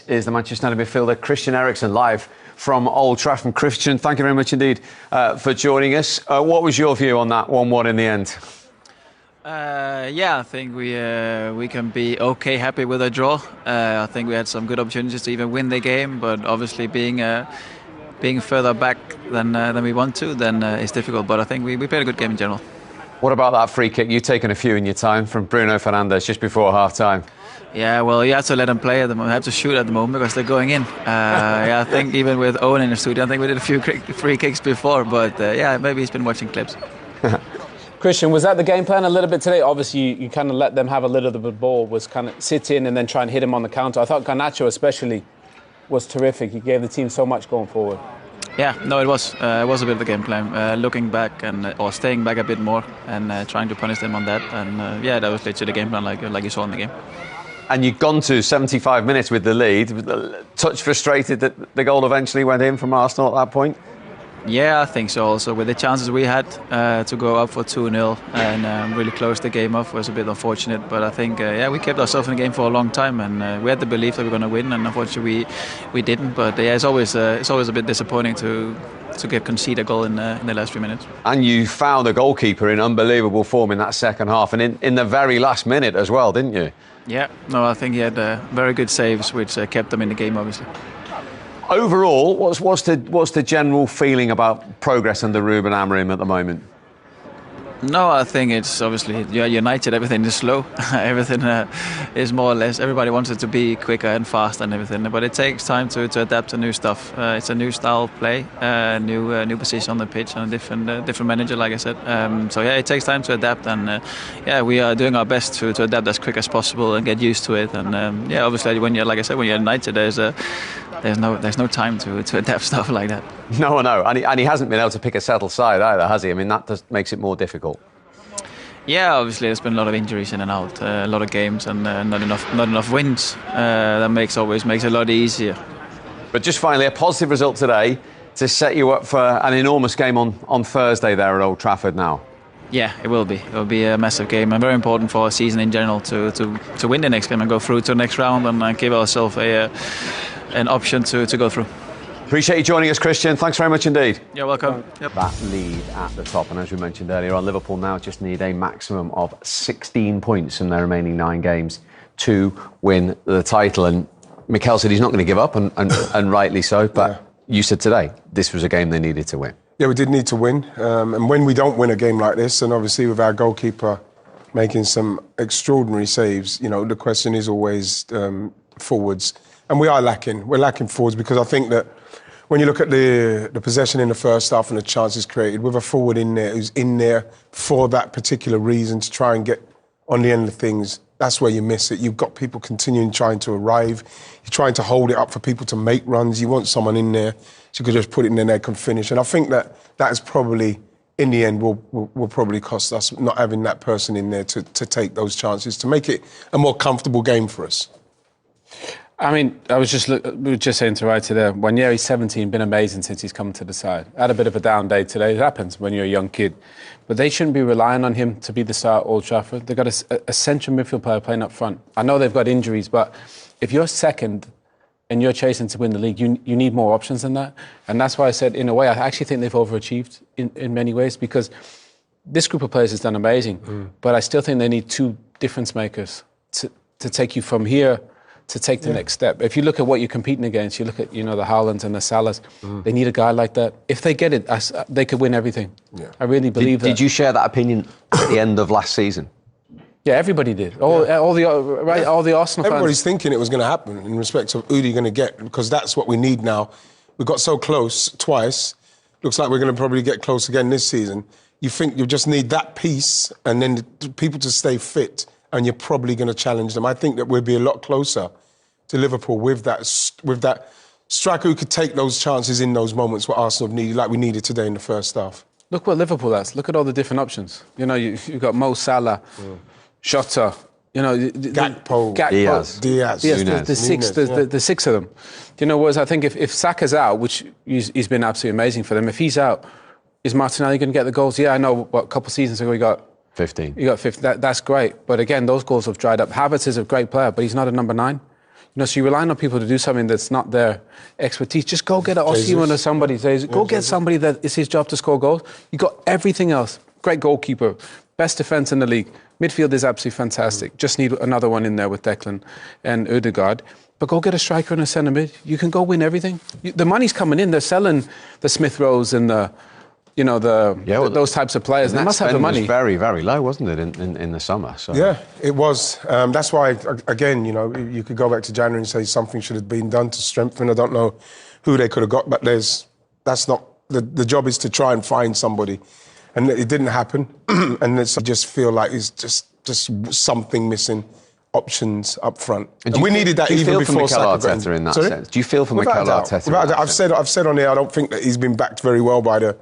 is the Manchester United midfielder Christian Eriksen, live from Old Trafford. Christian, thank you very much indeed for joining us. What was your view on that 1-1 in the end? I think we can be happy with a draw. I think we had some good opportunities to even win the game, but obviously being further back than we want to, then it's difficult. But I think we played a good game in general. What about that free kick? You've taken a few in your time from Bruno Fernandes just before half-time. Yeah, well, you have to let them play at the moment. You have to shoot at the moment because they're going in. I think even with Owen in the studio, I think we did a few free kicks before. But maybe he's been watching clips. Christian, was that the game plan a little bit today? Obviously, you kind of let them have a little bit of the ball, was kind of sit in and then try and hit him on the counter. I thought Garnacho especially was terrific. He gave the team so much going forward. Yeah, no, it was a bit of the game plan, looking back or staying back a bit more and trying to punish them on that. And that was literally the game plan, like you saw in the game. And you'd gone to 75 minutes with the lead. Touch frustrated that the goal eventually went in from Arsenal at that point? Yeah, I think so. Also, with the chances we had to go up for 2-0 and really close the game off was a bit unfortunate. But I think, we kept ourselves in the game for a long time, and we had the belief that we were going to win. And unfortunately, we didn't. But it's always a bit disappointing to concede a goal in the last few minutes. And you found the goalkeeper in unbelievable form in that second half, and in the very last minute as well, didn't you? Yeah, no, I think he had very good saves, which kept them in the game, obviously. Overall, what's the general feeling about progress under Ruben Amorim at the moment? No, I think it's obviously United. Everything is slow. Everything is more or less. Everybody wants it to be quicker and fast and everything, but it takes time to adapt to new stuff. It's a new style of play, new position on the pitch, and a different manager, like I said. It takes time to adapt, and we are doing our best to adapt as quick as possible and get used to it. And obviously, when you're United, there's no time to adapt stuff like that. No, and he hasn't been able to pick a settled side either, has he? I mean, that just makes it more difficult. Yeah, obviously there's been a lot of injuries in and out, a lot of games, and not enough wins. That makes it a lot easier. But just finally, a positive result today to set you up for an enormous game on Thursday there at Old Trafford now. Yeah, it will be. It will be a massive game and very important for our season in general to win the next game and go through to the next round and give ourselves an option to go through. Appreciate you joining us, Christian. Thanks very much indeed. You're welcome. Yep. That lead at the top, and as we mentioned earlier on, Liverpool now just need a maximum of 16 points from their remaining 9 games to win the title. And Mikel said he's not going to give up, and rightly so. But you said today this was a game they needed to win. Yeah, we did need to win. And when we don't win a game like this, and obviously with our goalkeeper making some extraordinary saves, the question is always forwards. And we are lacking. We're lacking forwards because I think that when you look at the possession in the first half and the chances created, with a forward in there who's in there for that particular reason to try and get on the end of things, that's where you miss it. You've got people continuing trying to arrive. You're trying to hold it up for people to make runs. You want someone in there so you could just put it in there and they can finish. And I think that is probably, in the end, will probably cost us not having that person in there to take those chances, to make it a more comfortable game for us. I mean, we were just saying to Wright today, Wanyeri's 17, been amazing since he's come to the side. Had a bit of a down day today. It happens when you're a young kid. But they shouldn't be relying on him to be the star at Old Trafford. They've got a central midfield player playing up front. I know they've got injuries, but if you're second and you're chasing to win the league, you need more options than that. And that's why I said, in a way, I actually think they've overachieved in many ways, because this group of players has done amazing. But I still think they need 2 difference makers to take you from here to take the next step. If you look at what you're competing against, you look at, the Haalands and the Salahs, they need a guy like that. If they get it, they could win everything. Yeah. I really believe that. Did you share that opinion at the end of last season? Yeah, everybody did. All the Arsenal fans. Everybody's thinking it was going to happen in respect of who they're going to get, because that's what we need now. We got so close twice. Looks like we're going to probably get close again this season. You think you just need that piece and then the people to stay fit, and you're probably going to challenge them. I think that we'll be a lot closer to Liverpool with that striker who could take those chances in those moments what Arsenal needed, like we needed today in the first half. Look what Liverpool has. Look at all the different options. You've got Mo Salah, Jota, Gakpo, Diaz. The 6 of them. Whereas I think if Saka's out, which he's been absolutely amazing for them, if he's out, is Martinelli going to get the goals? Yeah, I know. A couple of seasons ago he got 15. You got 15. That's great. But again, those goals have dried up. Havertz is a great player, but he's not a number 9. So you're relying on people to do something that's not their expertise. Just go get an Osimhen or somebody. Go get somebody that it's his job to score goals. You got everything else. Great goalkeeper, best defence in the league. Midfield is absolutely fantastic. Just need another one in there with Declan and Ødegaard. But go get a striker and a centre mid. You can go win everything. The money's coming in. They're selling the Smith Rowes and those types of players. They must have the money. It was very, very low, wasn't it, in the summer? So. Yeah, it was. That's why, again, you could go back to January and say something should have been done to strengthen. I don't know who they could have got, but that's not the job is to try and find somebody, and it didn't happen. And I just feel like it's just something missing. Options up front. And we needed that even before Saka got Arteta in that sense? Do you feel for Mikel Arteta? I've said on here, I don't think that he's been backed very well by the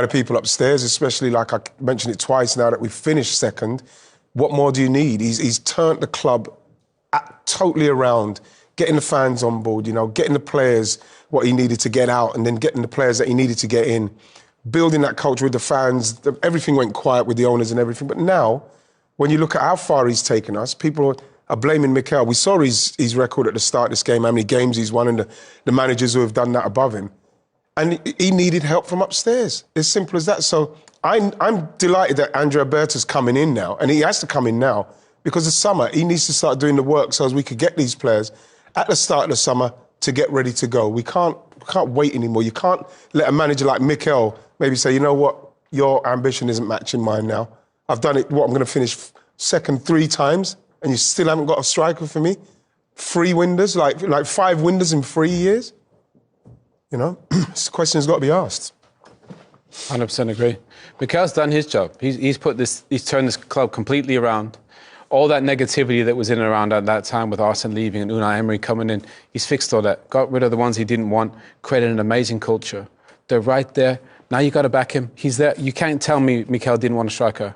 people upstairs, especially like I mentioned it twice now that we've finished second. What more do you need? He's turned the club totally around, getting the fans on board, getting the players what he needed to get out, and then getting the players that he needed to get in, building that culture with the fans. Everything went quiet with the owners and everything. But now, when you look at how far he's taken us, people are blaming Mikel. We saw his record at the start of this game, how many games he's won, and the managers who have done that above him. And he needed help from upstairs. As simple as that. So I'm delighted that Andrea Berta's coming in now, and he has to come in now, because the summer, he needs to start doing the work so as we could get these players at the start of the summer to get ready to go. We can't wait anymore. You can't let a manager like Mikel maybe say, you know what, your ambition isn't matching mine now. I've done it, I'm going to finish second 3 times, and you still haven't got a striker for me? 3 windows, like 5 windows in 3 years? This question's got to be asked. 100% agree. Mikel's done his job. He's turned this club completely around. All that negativity that was in and around at that time with Arsene leaving and Unai Emery coming in, he's fixed all that, got rid of the ones he didn't want, created an amazing culture. They're right there. Now you got to back him. He's there. You can't tell me Mikel didn't want a striker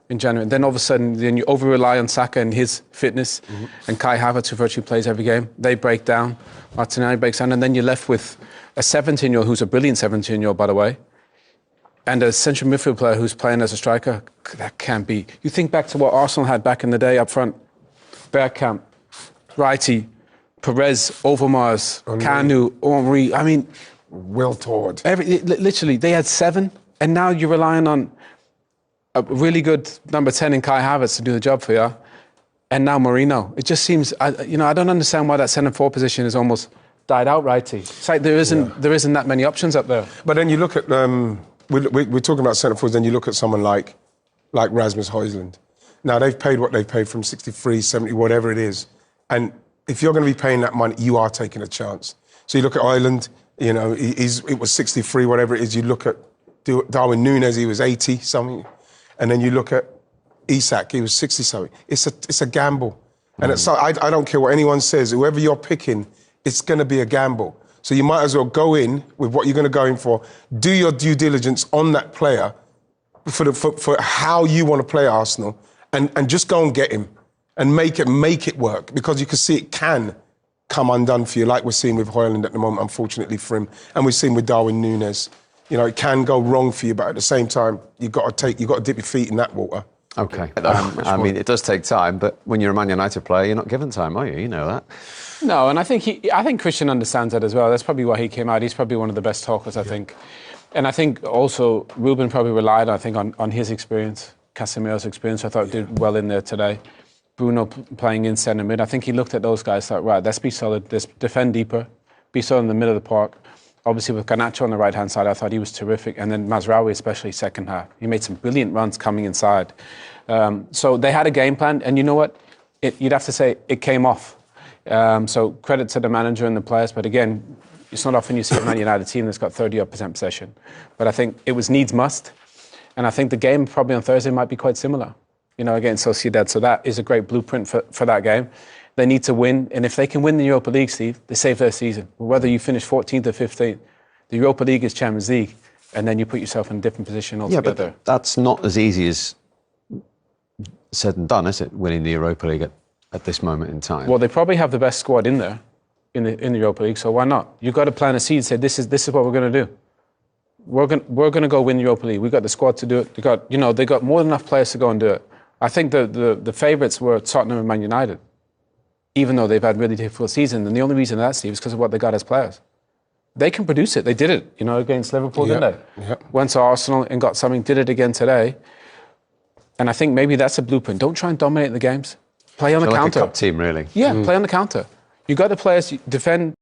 in January. And then all of a sudden, you over-rely on Saka and his fitness, and Kai Havertz, who virtually plays every game. They break down. Martinelli breaks down. And then you're left with a 17-year-old, who's a brilliant 17-year-old, by the way, and a central midfield player who's playing as a striker. That can't be. You think back to what Arsenal had back in the day up front. Bergkamp, Wrighty, Perez, Overmars, Kanu, Henry. I mean... Will Tord. Literally, they had 7, and now you're relying on a really good number 10 in Kai Havertz to do the job for you, and now Marino. It just seems, I don't understand why that centre forward position is almost died out, Righty. It's like there isn't that many options up there. But then you look at, we're talking about centre forwards, then you look at someone like Rasmus Højlund. Now, they've paid what they've paid from 63, 70, whatever it is. And if you're going to be paying that money, you are taking a chance. So you look at Højlund, it was 63, whatever it is. You look at Darwin Núñez, he was 80 something, and then you look at Isak, he was 60 something. It's a gamble, and I don't care what anyone says. Whoever you're picking, it's going to be a gamble. So you might as well go in with what you're going to go in for. Do your due diligence on that player for how you want to play Arsenal, and just go and get him and make it work, because you can see it can come undone for you, like we're seeing with Højlund at the moment, unfortunately for him, and we've seen with Darwin Núñez. It can go wrong for you, but at the same time, you've got to dip your feet in that water. Okay. I mean, it does take time, but when you're a Man United player, you're not given time, are you? You know that. No, and I think Christian understands that as well. That's probably why he came out. He's probably one of the best talkers, I think. And I think also Ruben probably relied, on his experience, Casemiro's experience. I thought did well in there today. Bruno playing in centre mid. I think he looked at those guys, thought, right, let's be solid, let's defend deeper, be solid in the middle of the park. Obviously, with Garnacho on the right-hand side, I thought he was terrific. And then Mazraoui, especially second half. He made some brilliant runs coming inside. So they had a game plan. And you know what? You'd have to say it came off. So credit to the manager and the players. But again, it's not often you see a Man United team that's got 30% possession. But I think it was needs must. And I think the game probably on Thursday might be quite similar. Against Sociedad. So that is a great blueprint for that game. They need to win, and if they can win the Europa League, Steve, they save their season. Whether you finish 14th or 15th, the Europa League is Champions League, and then you put yourself in a different position altogether. Yeah, but that's not as easy as said and done, is it? Winning the Europa League at this moment in time. Well, they probably have the best squad in there, in the Europa League. So why not? You've got to plant a seed and say this is what we're going to do. We're going to go win the Europa League. We've got the squad to do it. They got more than enough players to go and do it. I think the favourites were Tottenham and Man United. even though they've had really difficult seasons. And the only reason that, Steve, is because of what they got as players. They can produce it. They did it, against Liverpool, didn't they? Yep. Went to Arsenal and got something, did it again today. And I think maybe that's a blueprint. Don't try and dominate the games. Play on the counter. Like a cup team, really. Yeah, play on the counter. You got the players, defend.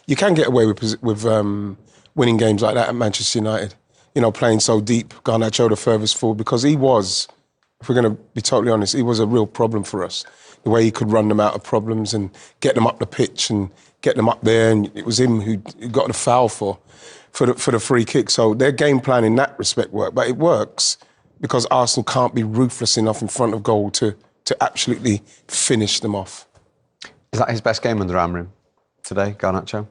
You can get away with winning games like that at Manchester United. Playing so deep, Garnacho the furthest forward, because he was, if we're going to be totally honest, he was a real problem for us. The way he could run them out of problems and get them up the pitch and get them up there, and it was him who got the foul for the free kick. So their game plan in that respect worked, but it works because Arsenal can't be ruthless enough in front of goal to absolutely finish them off. Is that his best game under Amrin today, Garnacho?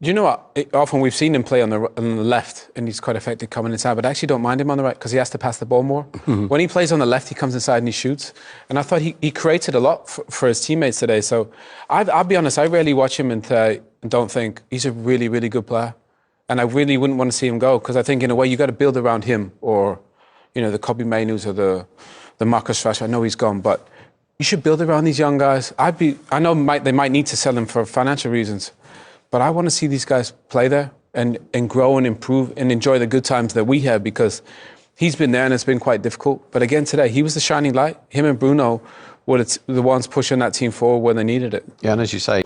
Do you know what? Often we've seen him play on the left and he's quite effective coming inside, but I actually don't mind him on the right because he has to pass the ball more. Mm-hmm. When he plays on the left, he comes inside and he shoots. And I thought he created a lot for his teammates today. So I'll be honest, I rarely watch him and don't think he's a really, really good player. And I really wouldn't want to see him go because I think in a way you got to build around him or, the Kobbie Mainus or the Marcus Rashford. I know he's gone, but you should build around these young guys. I know they might need to sell him for financial reasons. But I want to see these guys play there and grow and improve and enjoy the good times that we have because he's been there and it's been quite difficult. But again, today, he was the shining light. Him and Bruno were the ones pushing that team forward when they needed it. Yeah, and as you say...